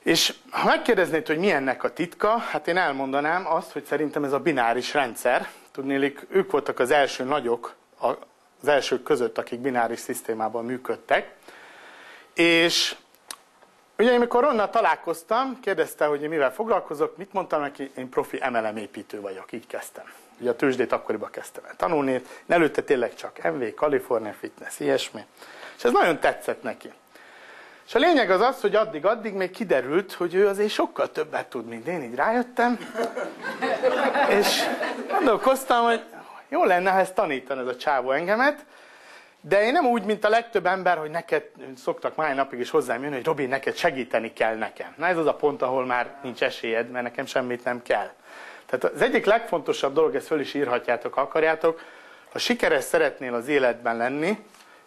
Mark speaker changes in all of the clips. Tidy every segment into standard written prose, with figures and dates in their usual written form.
Speaker 1: És ha megkérdeznéd, hogy mi ennek a titka, hát én elmondanám azt, hogy szerintem ez a bináris rendszer. Tudnélik, ők voltak az első nagyok, az elsők között, akik bináris szisztémában működtek. És ugye amikor Ronnal találkoztam, kérdezte, hogy én mivel foglalkozok, mit mondtam neki, én profi MLM építő vagyok, így kezdtem. Ugye a tőzsdét akkoriban kezdtem el tanulni, előtte tényleg csak MV, California Fitness, ilyesmi. És ez nagyon tetszett neki. És a lényeg az az, hogy addig még kiderült, hogy ő azért sokkal többet tud, mint én, így rájöttem. És gondolkoztam, hogy jó lenne, ha ezt tanítan ez a csávó engemet, de én nem úgy, mint a legtöbb ember, hogy neked szoktak mai napig is hozzám jönni, hogy Robi, neked segíteni kell nekem. Na ez az a pont, ahol már nincs esélyed, mert nekem semmit nem kell. Tehát az egyik legfontosabb dolog, ezt föl is írhatjátok, ha akarjátok, ha sikeres szeretnél az életben lenni,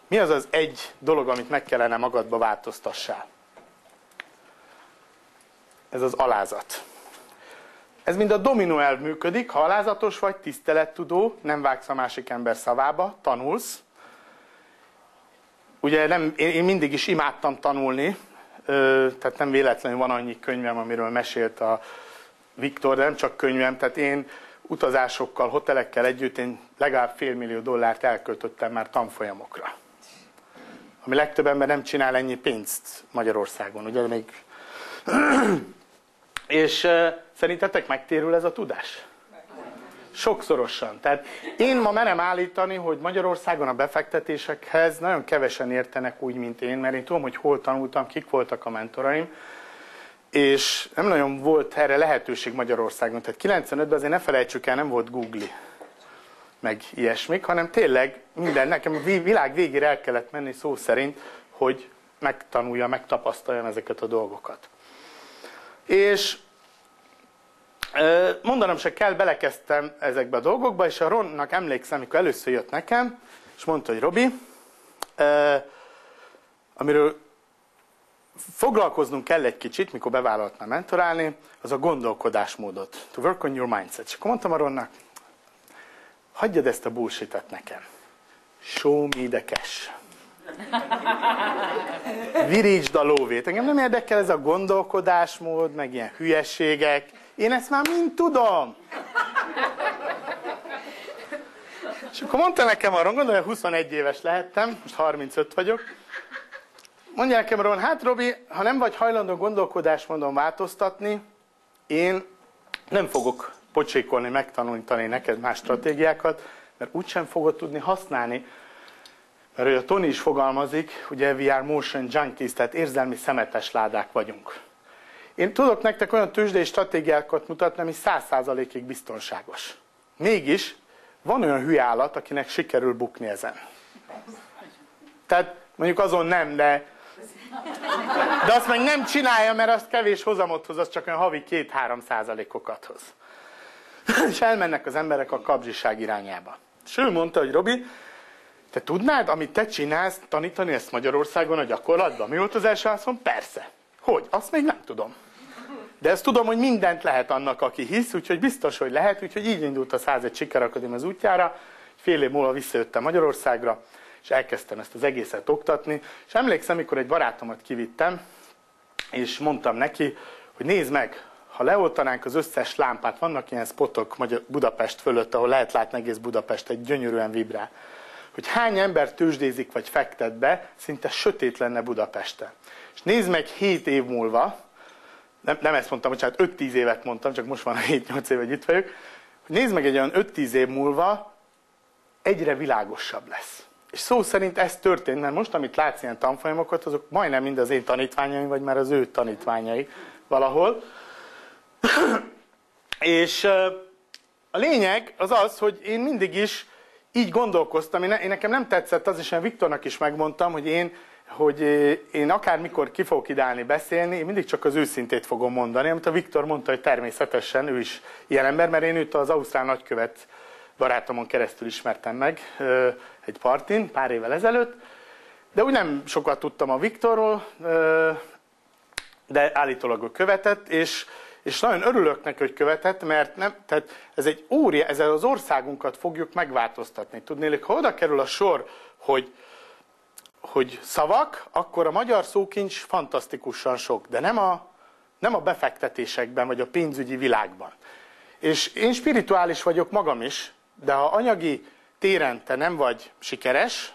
Speaker 1: mi az az egy dolog, amit meg kellene magadba változtassál? Ez az alázat. Ez mind a dominó elv működik, ha alázatos vagy, tisztelettudó, nem vágsz a másik ember szavába, tanulsz. Ugye én mindig is imádtam tanulni, tehát nem véletlenül van annyi könyvem, amiről mesélt a Viktor, de nem csak könyvem, tehát én utazásokkal, hotelekkel együtt én legalább $500 000 elköltöttem már tanfolyamokra. Ami legtöbb ember nem csinál ennyi pénzt Magyarországon, ugye még... És szerintetek megtérül ez a tudás? Sokszorosan. Tehát én ma merem állítani, hogy Magyarországon a befektetésekhez nagyon kevesen értenek úgy, mint én, mert én tudom, hogy hol tanultam, kik voltak a mentoraim, és nem nagyon volt erre lehetőség Magyarországon. Tehát 95-ben azért ne felejtsük el, nem volt Google, meg ilyesmik, hanem tényleg minden, nekem a világ végére el kellett menni szó szerint, hogy megtanulja, megtapasztaljam ezeket a dolgokat. És mondanom se kell, belekezdtem ezekbe a dolgokba, és a Ronnak emlékszem, amikor először jött nekem, és mondta, hogy Robi, amiről foglalkoznunk kell egy kicsit, mikor bevállaltnám mentorálni, az a gondolkodásmódot. To work on your mindset. És akkor mondtam a Ronnak, hagyjad ezt a bullshit-et nekem. Show me the cash. Virítsd a lóvét. Engem nem érdekel ez a gondolkodásmód, meg ilyen hülyeségek. Én ezt már mind tudom. És akkor mondta nekem arról, gondolom, 21 éves lehettem, most 35 vagyok. Mondja nekem arról, hát Robi, ha nem vagy hajlandó gondolkodásmódon változtatni, én nem fogok pocsékolni, megtanulni neked más stratégiákat, mert úgysem fogod tudni használni. Mert a Tony is fogalmazik, ugye we are motion junkies, tehát érzelmi szemetes ládák vagyunk. Én tudok nektek olyan tőzsdei stratégiákat mutatni, ami 100%-ig biztonságos. Mégis van olyan hülye állat, akinek sikerül bukni ezen. Tehát mondjuk azon nem, de azt meg nem csinálja, mert azt kevés hozamot hoz, az csak olyan havi 2-3%-okat hoz. És elmennek az emberek a kapzsiság irányába. És ő mondta, hogy Robi, te tudnád, amit te csinálsz, tanítani ezt Magyarországon a gyakorlatban? Mi volt az első válaszom? Persze. Hogy? Azt még nem tudom. De ezt tudom, hogy mindent lehet annak, aki hisz, úgyhogy biztos, hogy lehet, úgyhogy így indult a 101 Sikerakadémia az útjára. Fél év múlva visszajöttem Magyarországra, és elkezdtem ezt az egészet oktatni. És emlékszem, amikor egy barátomat kivittem, és mondtam neki, hogy nézd meg, ha leoltanánk az összes lámpát, vannak ilyen spotok Budapest fölött, ahol lehet látni egész Budapest, egy gyönyörűen vibrál, hogy hány ember tőzsdézik vagy fektet be, szinte sötét lenne Budapesten. És nézd meg 7 év múlva, nem ezt mondtam, bocsánat, 5-10 évet mondtam, csak most van 7-8 év, hogy itt vagyok, hogy nézd meg egy olyan 5-10 év múlva, egyre világosabb lesz. És szó szerint ez történt, mert most, amit látsz ilyen tanfolyamokat, azok majdnem mind az én tanítványaim, vagy már az ő tanítványai valahol. És a lényeg az az, hogy én mindig is így gondolkoztam, én nekem nem tetszett az, és én Viktornak is megmondtam, hogy én akármikor ki fogok ideálni beszélni, én mindig csak az őszintét fogom mondani, amit a Viktor mondta, hogy természetesen ő is ilyen ember, mert én őt az ausztrál nagykövet barátomon keresztül ismertem meg egy partin pár évvel ezelőtt, de úgy nem sokat tudtam a Viktorról, de állítólag ő követett, és nagyon örülök neki, hogy követett, mert nem, tehát ezzel az országunkat fogjuk megváltoztatni. Tudnélik, ha oda kerül a sor, hogy szavak, akkor a magyar szókincs fantasztikusan sok, de nem a nem a befektetésekben, vagy a pénzügyi világban. És én spirituális vagyok magam is, de ha anyagi téren te nem vagy sikeres,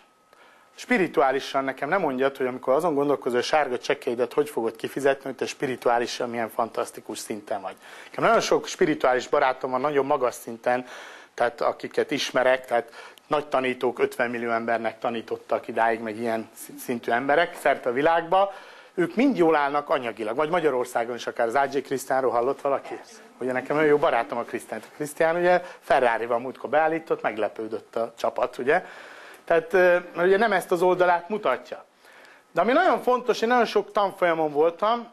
Speaker 1: spirituálisan nekem nem mondjad, hogy amikor azon gondolkozol, hogy sárga csekkeidet hogy fogod kifizetni, hogy te spirituálisan milyen fantasztikus szinten vagy. Nekem nagyon sok spirituális barátom van nagyon magas szinten, tehát akiket ismerek, tehát nagy tanítók 50 millió embernek tanítottak idáig, meg ilyen szintű emberek szerte a világba. Ők mind jól állnak anyagilag, vagy Magyarországon is akár az AJ Krisztiánról hallott valaki? Ugye nekem nagyon jó barátom a Krisztián. A Krisztián ugye Ferrari-val múltkor beállított, meglepődött a csapat, ugye? Tehát mert ugye nem ezt az oldalát mutatja. De ami nagyon fontos, én nagyon sok tanfolyamon voltam,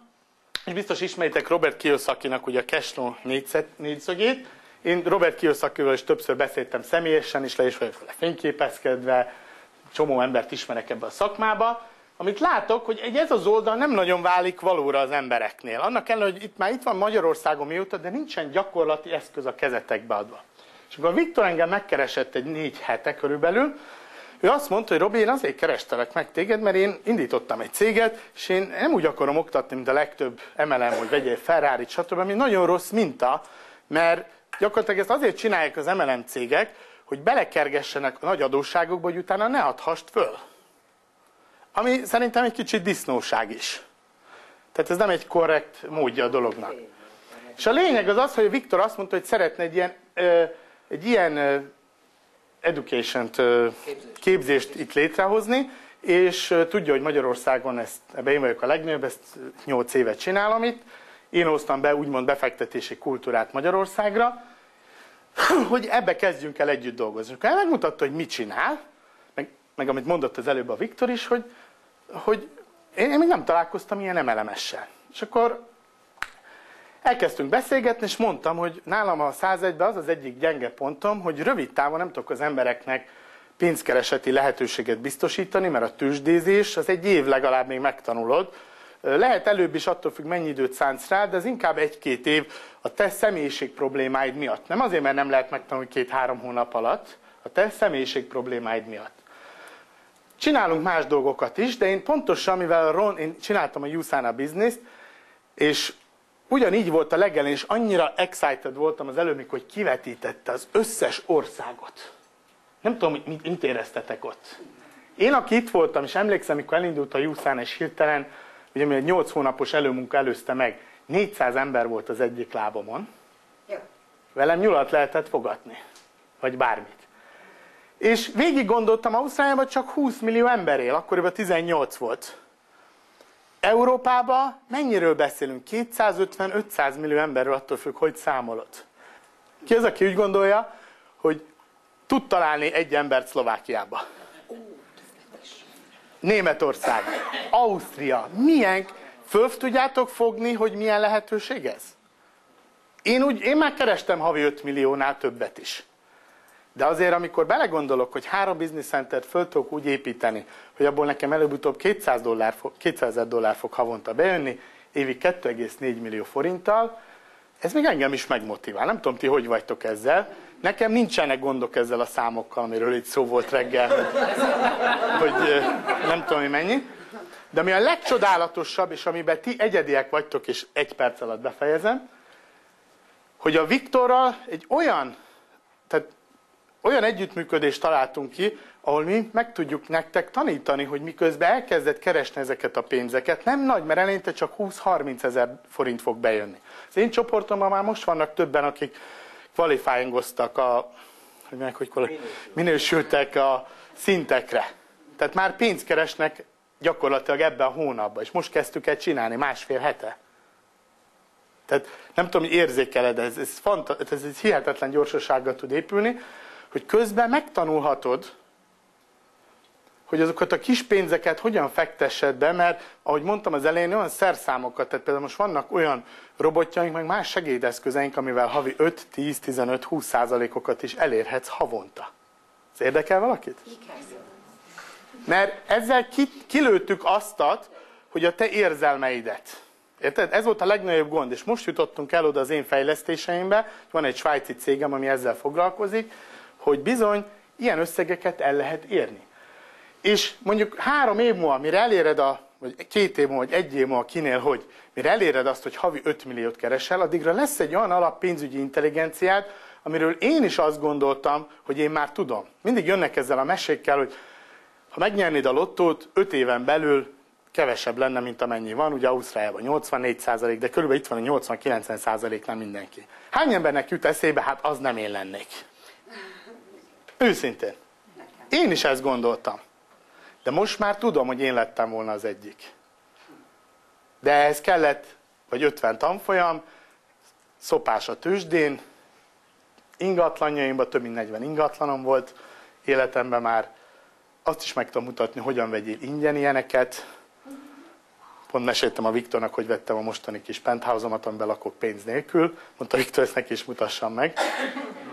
Speaker 1: és biztos ismeritek Robert Kiyosakinak ugye a Cashflow négyszögét. Én Robert Kiyosakival is többször beszéltem személyesen, és le is vagyok vele fényképezkedve, csomó embert ismerek ebbe a szakmába, amit látok, hogy ez az oldal nem nagyon válik valóra az embereknél. Annak ellenére, hogy itt van Magyarországon mióta, de nincsen gyakorlati eszköz a kezetekbe adva. És akkor Viktor engem megkeresett egy 4 hete körülbelül, ő azt mondta, hogy Robi, én azért kerestelek meg téged, mert én indítottam egy céget, és én nem úgy akarom oktatni, mint a legtöbb MLM, hogy vegyél Ferrarit, stb., ami nagyon rossz minta, mert gyakorlatilag ezt azért csinálják az MLM cégek, hogy belekergessenek a nagy adósságokba, hogy utána ne adhast föl. Ami szerintem egy kicsit disznóság is. Tehát ez nem egy korrekt módja a dolognak. És a lényeg az az, hogy Viktor azt mondta, hogy szeretne egy ilyen képzést itt létrehozni, és tudja, hogy Magyarországon ebben én vagyok a legnagyobb, ezt 8 évet csinálom itt. Én hoztam be úgymond befektetési kultúrát Magyarországra, hogy ebbe kezdjünk el együtt dolgozni. Akkor megmutatta, hogy mit csinál, meg amit mondott az előbb a Viktor is, hogy én még nem találkoztam ilyen MLM-essel. És akkor elkezdtünk beszélgetni, és mondtam, hogy nálam a 101-ben az az egyik gyenge pontom, hogy rövid távon nem tudok az embereknek pénzkereseti lehetőséget biztosítani, mert a tőzsdézés az egy év legalább még megtanulod. Lehet előbb is, attól függ, mennyi időt szánsz rá, de ez inkább 1-2 év a te személyiség problémáid miatt. Nem azért, mert nem lehet megtanulni 2-3 hónap alatt, a te személyiség problémáid miatt. Csinálunk más dolgokat is, de én pontosan, mivel én csináltam a USANA Business-t, és ugyanígy volt a legelején, és annyira excited voltam az előbb, hogy kivetítette az összes országot. Nem tudom, mit éreztetek ott. Én, aki itt voltam, és emlékszem, amikor elindult a USANA, és hirtelen, ugye mi egy 8 hónapos előmunka előzte meg, 400 ember volt az egyik lábomon. Velem nyulat lehetett fogatni. Vagy bármit. És végig gondoltam, Ausztráliában csak 20 millió ember él, akkoriban 18 volt. Európában mennyiről beszélünk? 250-500 millió emberről, attól függ, hogy számolod. Ki az, aki úgy gondolja, hogy tud találni egy embert Szlovákiába? Németország, Ausztria, milyen? Föl tudjátok fogni, hogy milyen lehetőség ez? Én már kerestem havi 5 milliónál többet is. De azért, amikor belegondolok, hogy 3 business centert föl tudok úgy építeni, hogy abból nekem előbb-utóbb 200 000 dollár fog havonta bejönni, évi 2,4 millió forinttal, ez még engem is megmotivál. Nem tudom, ti hogy vagytok ezzel. Nekem nincsenek gondok ezzel a számokkal, amiről itt szó volt reggel, hogy nem tudom, hogy mennyi. De ami a legcsodálatosabb, és amiben ti egyediek vagytok, és 1 perc alatt befejezem, hogy a Viktorral egy olyan együttműködést találtunk ki, ahol mi meg tudjuk nektek tanítani, hogy miközben elkezded keresni ezeket a pénzeket, nem nagy, mert eleinte csak 20-30 ezer forint fog bejönni. Az én csoportomban már most vannak többen, akik qualifyingoztak, minősültek a szintekre. Tehát már pénzt keresnek gyakorlatilag ebben a hónapban, és most kezdtük el csinálni 1,5 hete. Tehát nem tudom, hogy érzékeled, ez hihetetlen gyorsasággal tud épülni, hogy közben megtanulhatod, hogy azokat a kis pénzeket hogyan fektessed be, mert ahogy mondtam az elején, olyan szerszámokat, tehát például most vannak olyan robotjaink, meg más segédeszközeink, amivel havi 5-10-15-20%-okat is elérhetsz havonta. Ez érdekel valakit? Mert ezzel kilőttük aztat, hogy a te érzelmeidet. Érted? Ez volt a legnagyobb gond, és most jutottunk el oda az én fejlesztéseimbe, van egy svájci cégem, ami ezzel foglalkozik, hogy bizony ilyen összegeket el lehet érni. És mondjuk 3 év múlva, mire eléred a vagy 2 év múlva, vagy 1 év múlva kinél, hogy mire eléred azt, hogy havi 5 milliót keresel, addigra lesz egy olyan alap pénzügyi intelligenciád, amiről én is azt gondoltam, hogy én már tudom. Mindig jönnek ezzel a mesékkel, hogy ha megnyernéd a lottót, 5 éven belül kevesebb lenne, mint amennyi van. Ugye Ausztráliában 84%, de körülbelül itt van a 80-90%-nál mindenki. Hány embernek jut eszébe, hát az nem én lennék. Őszintén. Én is ezt gondoltam. De most már tudom, hogy én lettem volna az egyik. De ehhez kellett, vagy 50 tanfolyam, szopás a tőzsdén, ingatlanjaimban, több mint 40 ingatlanom volt életemben már. Azt is meg tudom mutatni, hogyan vegyél ingyen ilyeneket. Pont meséltem a Viktornak, hogy vettem a mostani kis penthouse-omat, amiben lakok pénz nélkül. Mondta Viktor, ezt neki is mutassam meg.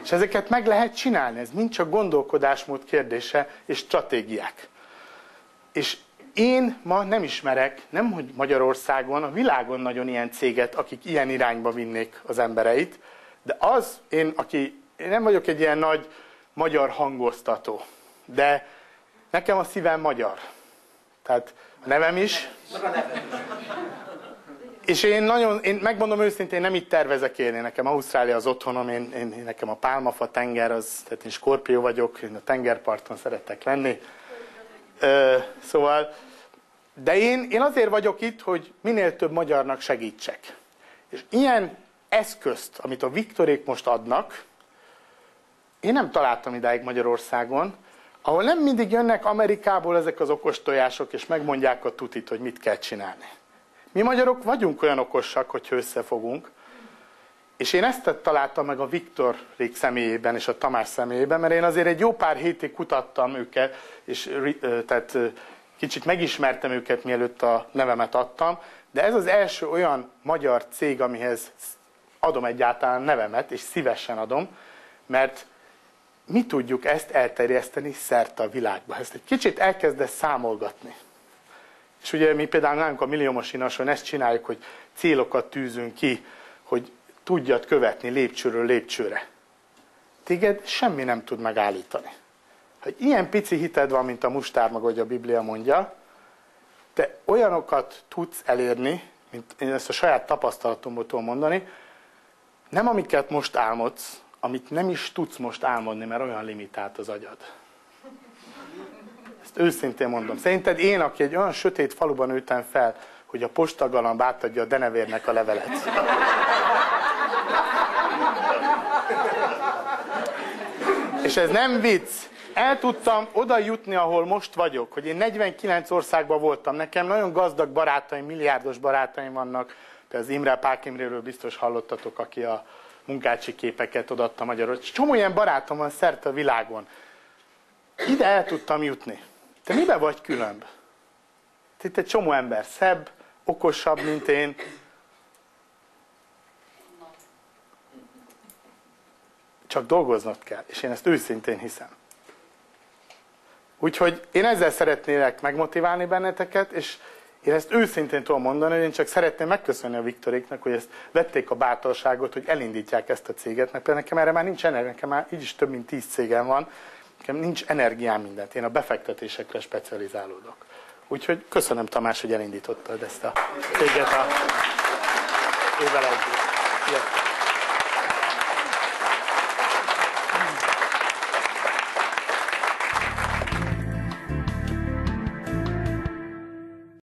Speaker 1: És ezeket meg lehet csinálni. Ez mind csak gondolkodásmód kérdése és stratégiák. És én ma nem ismerek, nem hogy Magyarországon, a világon nagyon ilyen céget, akik ilyen irányba vinnék az embereit, de az, én nem vagyok egy ilyen nagy magyar hangoztató, de nekem a szívem magyar. Tehát a nevem is. És én megmondom őszintén, nem itt tervezek élni. Nekem Ausztrália az otthonom, nekem a pálmafa, tenger, tehát én skorpió vagyok, én a tengerparton szeretek lenni. Szóval, de én azért vagyok itt, hogy minél több magyarnak segítsek. És ilyen eszközt, amit a Viktorék most adnak, én nem találtam idáig Magyarországon, ahol nem mindig jönnek Amerikából ezek az okos tojások, és megmondják a tutit, hogy mit kell csinálni. Mi magyarok vagyunk olyan okosak, hogy összefogunk, és én ezt találtam meg a Viktorék személyében és a Tamás személyében, mert én azért egy jó pár hétig kutattam őket, és tehát kicsit megismertem őket, mielőtt a nevemet adtam, de ez az első olyan magyar cég, amihez adom egyáltalán nevemet, és szívesen adom, mert mi tudjuk ezt elterjeszteni szerte a világba. Ezt egy kicsit elkezdesz számolgatni. És ugye mi például nálunk a Milliómos Inason ezt csináljuk, hogy célokat tűzünk ki, hogy tudjad követni lépcsőről lépcsőre. Téged semmi nem tud megállítani. Ha ilyen pici hited van, mint a mustármaga, hogy a Biblia mondja, te olyanokat tudsz elérni, mint én ezt a saját tapasztalatomból tudom mondani, nem amiket most álmodsz, amit nem is tudsz most álmodni, mert olyan limitált az agyad. Ezt őszintén mondom. Szerinted én, aki egy olyan sötét faluban nőttem fel, hogy a postagalamb átadja a denevérnek a levelet. És ez nem vicc. El tudtam oda jutni, ahol most vagyok, hogy én 49 országban voltam. Nekem nagyon gazdag barátaim, milliárdos barátaim vannak. Például az Imre, Pák Imréről biztos hallottatok, aki a munkácsi képeket odaadta Magyarországon. Csomó ilyen barátom van szerte a világon. Ide el tudtam jutni. Te miben vagy különb? Itt egy csomó ember szebb, okosabb, mint én. Csak dolgoznod kell, és én ezt őszintén hiszem. Úgyhogy én ezzel szeretnélek megmotiválni benneteket, és én ezt őszintén tudom mondani, hogy én csak szeretném megköszönni a Viktoréknak, hogy ezt vették a bátorságot, hogy elindítják ezt a céget, mert például nekem erre már nincs energia, nekem már így is több mint 10 cégem van, nekem nincs energiám mindent, én a befektetésekre specializálódok. Úgyhogy köszönöm, Tamás, hogy elindítottad ezt a céget a évvel együtt.